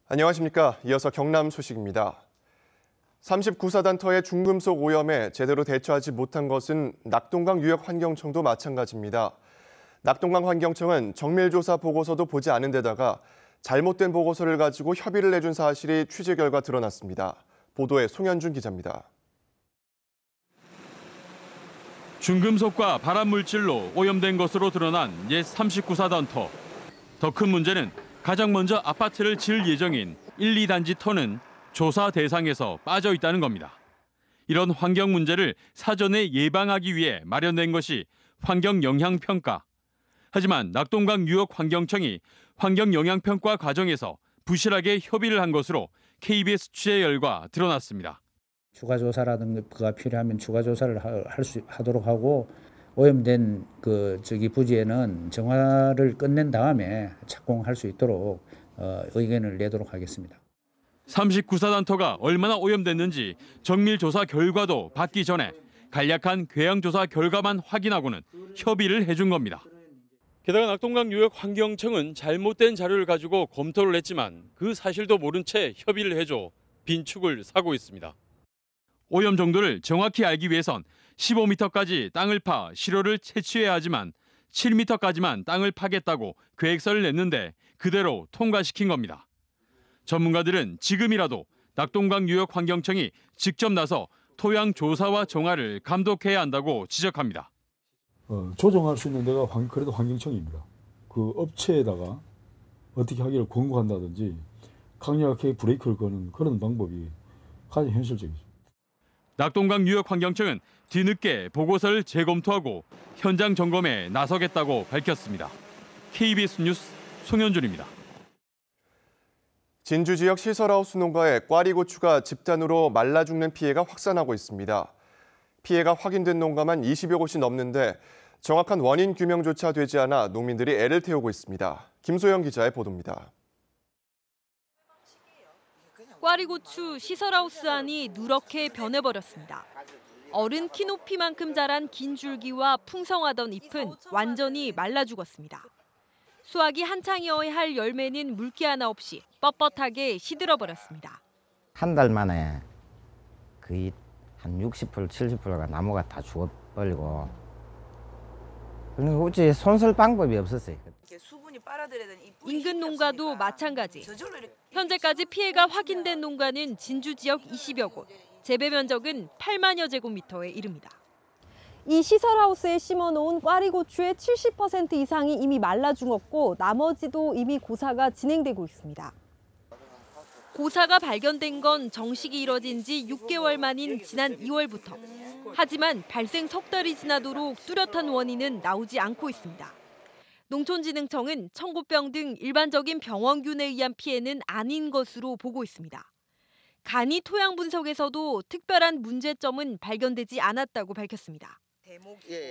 안녕하십니까. 이어서 경남 소식입니다. 39사단터의 중금속 오염에 제대로 대처하지 못한 것은 낙동강 유역환경청도 마찬가지입니다. 낙동강 환경청은 정밀조사 보고서도 보지 않은 데다가 잘못된 보고서를 가지고 협의를 내준 사실이 취재 결과 드러났습니다. 보도에 송현준 기자입니다. 중금속과 발암물질로 오염된 것으로 드러난 옛 39사단터. 더 큰 문제는 가장 먼저 아파트를 지을 예정인 1, 2단지 터는 조사 대상에서 빠져 있다는 겁니다. 이런 환경 문제를 사전에 예방하기 위해 마련된 것이 환경영향평가. 하지만 낙동강 유역환경청이 환경영향평가 과정에서 부실하게 협의를 한 것으로 KBS 취재 결과 드러났습니다. 추가 조사라든가 필요하면 추가 조사를 하도록 하고 오염된 부지에는 정화를 끝낸 다음에 착공할 수 있도록 의견을 내도록 하겠습니다. 39사단터가 얼마나 오염됐는지 정밀조사 결과도 받기 전에 간략한 궤양조사 결과만 확인하고는 협의를 해준 겁니다. 게다가 낙동강 유역환경청은 잘못된 자료를 가지고 검토를 했지만 그 사실도 모른 채 협의를 해줘 빈축을 사고 있습니다. 오염 정도를 정확히 알기 위해선 15m까지 땅을 파 시료를 채취해야 하지만 7m까지만 땅을 파겠다고 계획서를 냈는데 그대로 통과시킨 겁니다. 전문가들은 지금이라도 낙동강 유역환경청이 직접 나서 토양 조사와 정화를 감독해야 한다고 지적합니다. 조정할 수 있는 데가 그래도 환경청입니다. 그 업체에다가 어떻게 하기를 권고한다든지 강력하게 브레이크를 거는 그런 방법이 가장 현실적이죠. 낙동강 유역환경청은 뒤늦게 보고서를 재검토하고 현장 점검에 나서겠다고 밝혔습니다. KBS 뉴스 송현준입니다. 진주 지역 시설하우스 농가에 꽈리고추가 집단으로 말라 죽는 피해가 확산하고 있습니다. 피해가 확인된 농가만 20여 곳이 넘는데 정확한 원인 규명조차 되지 않아 농민들이 애를 태우고 있습니다. 김소영 기자의 보도입니다. 꽈리고추 시설하우스 안이 누렇게 변해버렸습니다. 어른 키높이만큼 자란 긴 줄기와 풍성하던 잎은 완전히 말라 죽었습니다. 수확이 한창이어야 할 열매는 물기 하나 없이 뻣뻣하게 시들어버렸습니다. 한 달 만에 거의 한 60%, 70%가 나무가 다 죽어버리고 어찌 손쓸 방법이 없었어요. 인근 농가도 마찬가지. 현재까지 피해가 확인된 농가는 진주 지역 20여 곳, 재배 면적은 8만여 제곱미터에 이릅니다. 이 시설하우스에 심어놓은 꽈리고추의 70% 이상이 이미 말라 죽었고 나머지도 이미 고사가 진행되고 있습니다. 고사가 발견된 건 정식이 이뤄진 지 6개월 만인 지난 2월부터. 하지만 발생 석 달이 지나도록 뚜렷한 원인은 나오지 않고 있습니다. 농촌진흥청은 청고병 등 일반적인 병원균에 의한 피해는 아닌 것으로 보고 있습니다. 간이 토양 분석에서도 특별한 문제점은 발견되지 않았다고 밝혔습니다.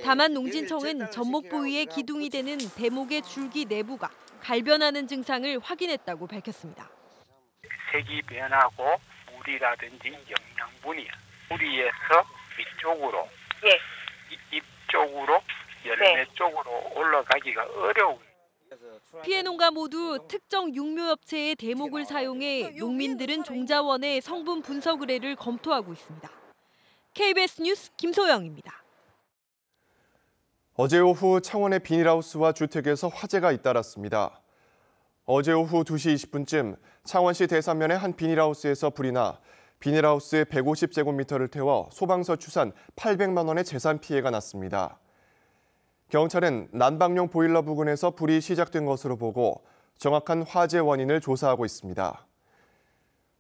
다만 농진청은 전목 부위에 기둥이 되는 대목의 줄기 내부가 갈변하는 증상을 확인했다고 밝혔습니다. 색이 변하고 물이라든지 영양분이 뿌리에서 위쪽으로, 잎 쪽으로, 열매 쪽으로 올라가기가 어려워요. 피해 농가 모두 특정 육묘업체의 대목을 사용해 농민들은 종자원의 성분 분석 의뢰를 검토하고 있습니다. KBS 뉴스 김소영입니다. 어제 오후 창원의 비닐하우스와 주택에서 화재가 잇따랐습니다. 어제 오후 2시 20분쯤 창원시 대산면의 한 비닐하우스에서 불이 나 비닐하우스 150제곱미터를 태워 소방서 추산 800만 원의 재산 피해가 났습니다. 경찰은 난방용 보일러 부근에서 불이 시작된 것으로 보고 정확한 화재 원인을 조사하고 있습니다.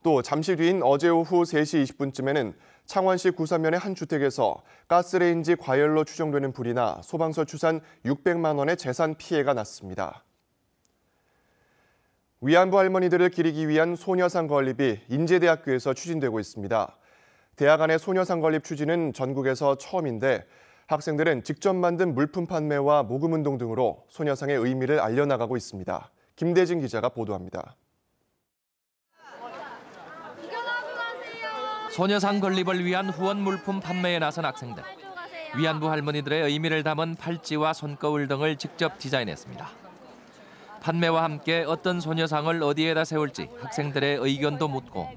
또 잠시 뒤인 어제 오후 3시 20분쯤에는 창원시 구산면의 한 주택에서 가스레인지 과열로 추정되는 불이 나 소방서 추산 600만 원의 재산 피해가 났습니다. 위안부 할머니들을 기리기 위한 소녀상 건립이 인제대학교에서 추진되고 있습니다. 대학 안의 소녀상 건립 추진은 전국에서 처음인데 학생들은 직접 만든 물품 판매와 모금운동 등으로 소녀상의 의미를 알려나가고 있습니다. 김대진 기자가 보도합니다. 소녀상 건립을 위한 후원 물품 판매에 나선 학생들. 위안부 할머니들의 의미를 담은 팔찌와 손거울 등을 직접 디자인했습니다. 판매와 함께 어떤 소녀상을 어디에다 세울지 학생들의 의견도 묻고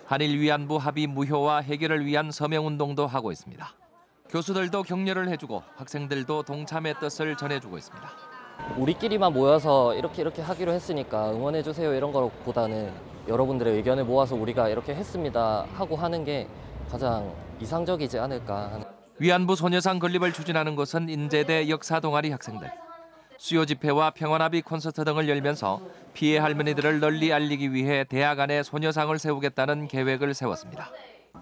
한일 위안부 합의 무효화 해결을 위한 서명운동도 하고 있습니다. 교수들도 격려를 해주고 학생들도 동참의 뜻을 전해주고 있습니다. 우리끼리만 모여서 이렇게 하기로 했으니까 응원해주세요 이런 거보다는 여러분들의 의견을 모아서 우리가 이렇게 했습니다 하고 하는 게 가장 이상적이지 않을까 하는. 위안부 소녀상 건립을 추진하는 곳은 인제대 역사 동아리 학생들. 수요 집회와 평화나비 콘서트 등을 열면서 피해 할머니들을 널리 알리기 위해 대학 안에 소녀상을 세우겠다는 계획을 세웠습니다.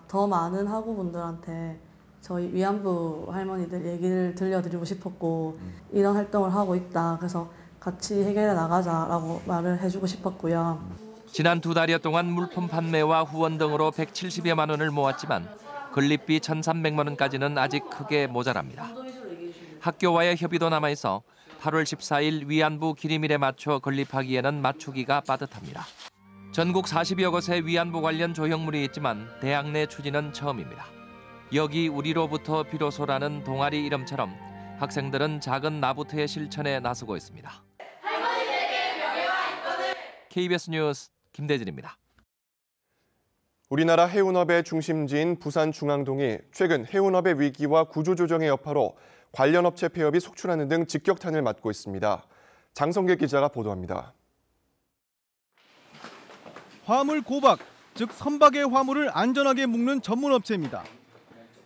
더 많은 학우분들한테 저희 위안부 할머니들 얘기를 들려드리고 싶었고 이런 활동을 하고 있다. 그래서 같이 해결해 나가자라고 말을 해주고 싶었고요. 지난 2달여 동안 물품 판매와 후원 등으로 170여만 원을 모았지만 건립비 1,300만 원까지는 아직 크게 모자랍니다. 학교와의 협의도 남아있어 8월 14일 위안부 기림일에 맞춰 건립하기에는 맞추기가 빠듯합니다. 전국 40여 곳에 위안부 관련 조형물이 있지만 대학 내 추진은 처음입니다. 여기 우리로부터 비로소라는 동아리 이름처럼 학생들은 작은 나부터의 실천에 나서고 있습니다. 할머니들에게 명예와 인권을. KBS 뉴스 김대진입니다. 우리나라 해운업의 중심지인 부산중앙동이 최근 해운업의 위기와 구조조정의 여파로 관련 업체 폐업이 속출하는 등 직격탄을 맞고 있습니다. 장성계 기자가 보도합니다. 화물 고박, 즉 선박의 화물을 안전하게 묶는 전문 업체입니다.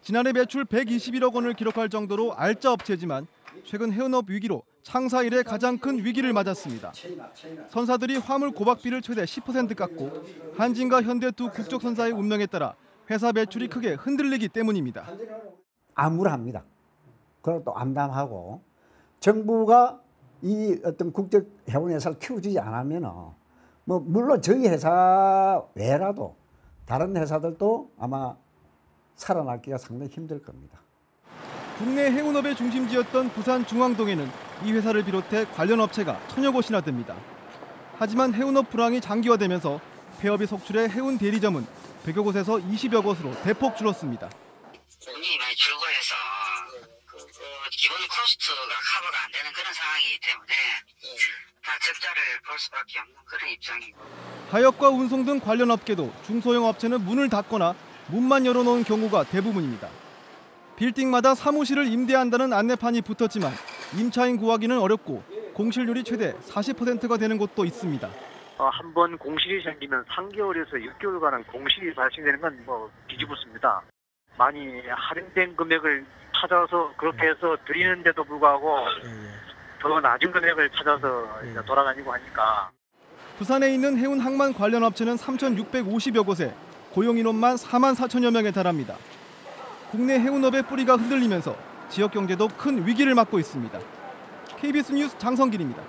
지난해 매출 121억 원을 기록할 정도로 알짜 업체지만 최근 해운업 위기로 창사 이래 가장 큰 위기를 맞았습니다. 선사들이 화물 고박비를 최대 10% 깎고 한진과 현대 두 국적 선사의 운명에 따라 회사 매출이 크게 흔들리기 때문입니다. 암울합니다. 그리고 또 암담하고 정부가 이 어떤 국적 해운 회사를 키워주지 않으면은 뭐 물론 저희 회사 외라도 다른 회사들도 아마 살아남기가 상당히 힘들 겁니다. 국내 해운업의 중심지였던 부산중앙동에는 이 회사를 비롯해 관련 업체가 천여 곳이나 됩니다. 하지만 해운업 불황이 장기화되면서 폐업이 속출해 해운 대리점은 100여 곳에서 20여 곳으로 대폭 줄었습니다. 손님이 많이 줄고 해서 기본 코스트가 커버가 안 되는 그런 상황이기 때문에 다 적자를 볼 수밖에 없는 그런 입장이고. 하역과 운송 등 관련 업계도 중소형 업체는 문을 닫거나 문만 열어놓은 경우가 대부분입니다. 빌딩마다 사무실을 임대한다는 안내판이 붙었지만 임차인 구하기는 어렵고 공실률이 최대 40%가 되는 곳도 있습니다. 한 번 공실이 생기면 3개월에서 6개월간 공실이 발생되는 건 뒤집었습니다. 많이 할인된 금액을 찾아서 그렇게 해서 드리는데도 불구하고 더 낮은 금액을 찾아서 돌아다니고 하니까. 부산에 있는 해운 항만 관련 업체는 3,650여 곳에 고용 인원만 4만 4천여 명에 달합니다. 국내 해운업의 뿌리가 흔들리면서 지역 경제도 큰 위기를 맞고 있습니다. KBS 뉴스 장성길입니다.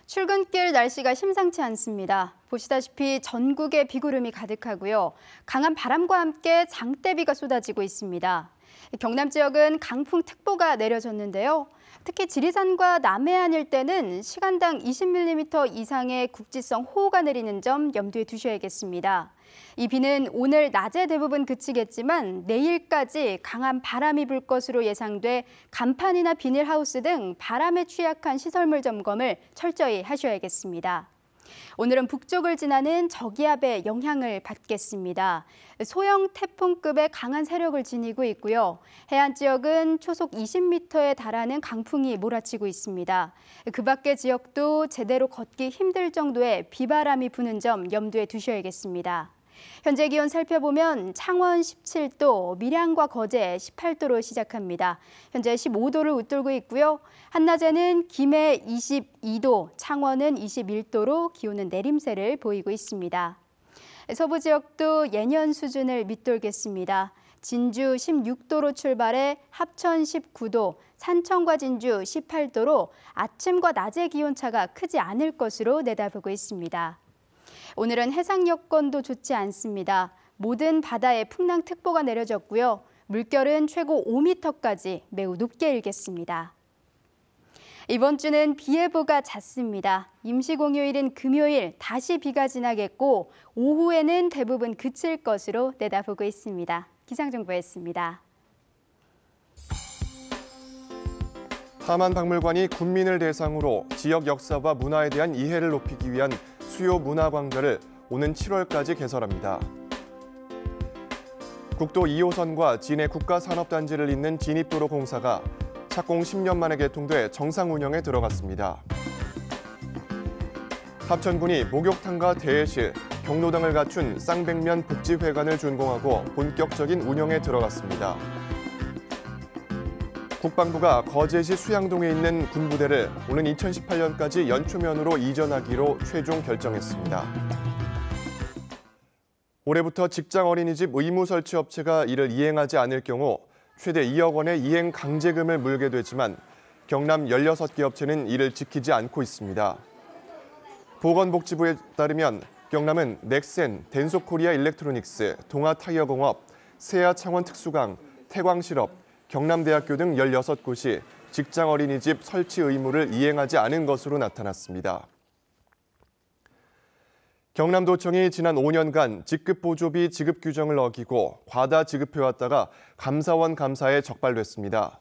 출근길 날씨가 심상치 않습니다. 보시다시피 전국에 비구름이 가득하고요. 강한 바람과 함께 장대비가 쏟아지고 있습니다. 경남 지역은 강풍특보가 내려졌는데요. 특히 지리산과 남해안 일대는 시간당 20mm 이상의 국지성 호우가 내리는 점 염두에 두셔야겠습니다. 이 비는 오늘 낮에 대부분 그치겠지만 내일까지 강한 바람이 불 것으로 예상돼 간판이나 비닐하우스 등 바람에 취약한 시설물 점검을 철저히 하셔야겠습니다. 오늘은 북쪽을 지나는 저기압의 영향을 받겠습니다. 소형 태풍급의 강한 세력을 지니고 있고요. 해안 지역은 초속 20m에 달하는 강풍이 몰아치고 있습니다. 그 밖의 지역도 제대로 걷기 힘들 정도의 비바람이 부는 점 염두에 두셔야겠습니다. 현재 기온 살펴보면 창원 17도, 밀양과 거제 18도로 시작합니다. 현재 15도를 웃돌고 있고요. 한낮에는 김해 22도, 창원은 21도로 기온은 내림세를 보이고 있습니다. 서부 지역도 예년 수준을 밑돌겠습니다. 진주 16도로 출발해 합천 19도, 산청과 진주 18도로 아침과 낮의 기온차가 크지 않을 것으로 내다보고 있습니다. 오늘은 해상 여건도 좋지 않습니다. 모든 바다에 풍랑특보가 내려졌고요. 물결은 최고 5m까지 매우 높게 일겠습니다. 이번 주는 비 예보가 잦습니다. 임시공휴일인 금요일 다시 비가 지나겠고 오후에는 대부분 그칠 것으로 내다보고 있습니다. 기상정보였습니다. 하만박물관이 군민을 대상으로 지역 역사와 문화에 대한 이해를 높이기 위한 수요 문화광장을 오는 7월까지 개설합니다. 국도 2호선과 진해 국가산업단지를 잇는 진입도로 공사가 착공 10년 만에 개통돼 정상 운영에 들어갔습니다. 합천군이 목욕탕과 대회실, 경로당을 갖춘 쌍백면 복지회관을 준공하고 본격적인 운영에 들어갔습니다. 국방부가 거제시 수양동에 있는 군부대를 오는 2018년까지 연초면으로 이전하기로 최종 결정했습니다. 올해부터 직장 어린이집 의무 설치 업체가 이를 이행하지 않을 경우 최대 2억 원의 이행 강제금을 물게 되지만 경남 16개 업체는 이를 지키지 않고 있습니다. 보건복지부에 따르면 경남은 넥센, 덴소코리아 일렉트로닉스, 동아타이어공업, 세아창원특수강, 태광실업, 경남대학교 등 16곳이 직장 어린이집 설치 의무를 이행하지 않은 것으로 나타났습니다. 경남도청이 지난 5년간 직급보조비 지급 규정을 어기고 과다 지급해왔다가 감사원 감사에 적발됐습니다.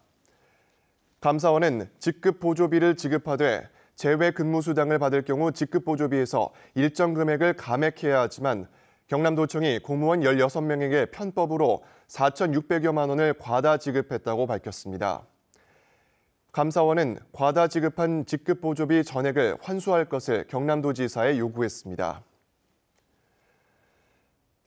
감사원은 직급보조비를 지급하되 재외 근무수당을 받을 경우 직급보조비에서 일정 금액을 감액해야 하지만 경남도청이 공무원 16명에게 편법으로 4,600여만 원을 과다 지급했다고 밝혔습니다. 감사원은 과다 지급한 직급보조비 전액을 환수할 것을 경남도지사에 요구했습니다.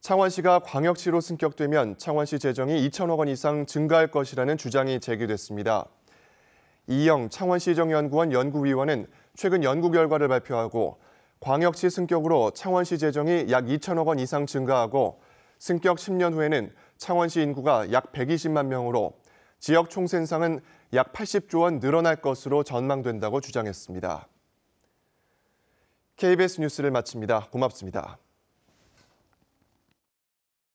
창원시가 광역시로 승격되면 창원시 재정이 2천억 원 이상 증가할 것이라는 주장이 제기됐습니다. 이영 창원시정연구원 연구위원은 최근 연구 결과를 발표하고 광역시 승격으로 창원시 재정이 약 2천억 원 이상 증가하고 승격 10년 후에는 창원시 인구가 약 120만 명으로 지역 총생산은 약 80조 원 늘어날 것으로 전망된다고 주장했습니다. KBS 뉴스를 마칩니다. 고맙습니다.